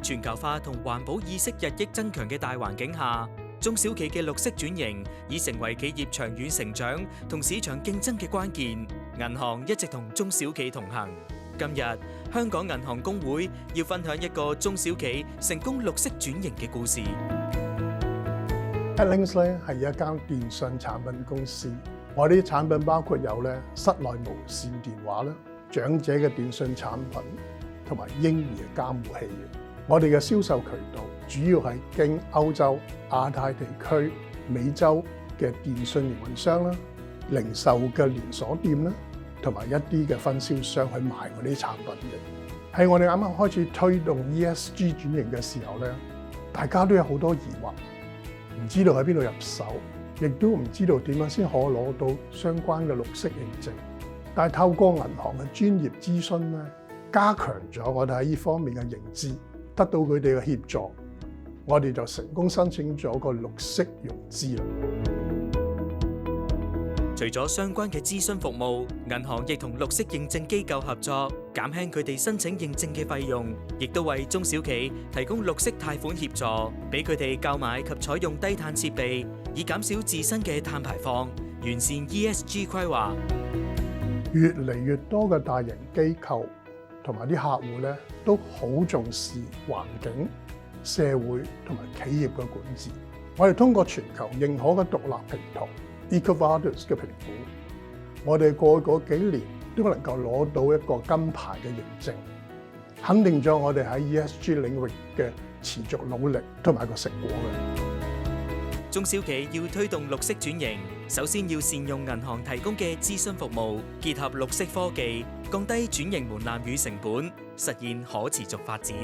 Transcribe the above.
全球化同環保意識日益增強嘅大環境下，中小企嘅綠色轉型已成為企業長遠成長同市場競爭嘅關鍵。銀行一直同中小企同行。今日香港銀行公會要分享一個中小企成功綠色轉型嘅故事。Headlinks 咧係一間電信產品公司，我哋啲產品包括有咧室內無線電話啦、長者嘅電信產品同埋嬰兒嘅監護器。我哋嘅銷售渠道主要係經歐洲、亞太地區、美洲嘅電信營運商啦、零售嘅連鎖店啦，同埋一啲嘅分銷商去賣我哋啲產品嘅。喺我哋啱啱開始推動 ESG 轉型嘅時候咧，大家都有好多疑惑，唔知道喺邊度入手，亦都唔知道點樣先可攞到相關嘅綠色認證。但係透過銀行嘅專業諮詢咧，加強咗我哋喺呢方面嘅認知，得到佢哋嘅協助，我哋就成功申請咗個綠色融資啦。除咗相關嘅諮詢服務，銀行亦同綠色認證機構合作，減輕佢哋申請認證嘅費用，亦都為中小企提供綠色貸款協助，俾佢哋購買及採用低碳設備，以減少自身嘅碳排放，完善 ESG 規劃。越嚟越多嘅大型機構同埋啲客戶咧，都好重視環境、社會同埋企業嘅管治。我哋通過全球認可嘅獨立平台 EcoVadis 嘅評估，我哋過去嗰幾年都能夠攞到一個金牌嘅認證，肯定咗我哋喺 ESG 領域嘅持續努力同埋個成果嘅。中小企要推動綠色轉型，首先要善用銀行提供嘅諮詢服務，結合綠色科技，降低轉型門檻與成本，實現可持續發展。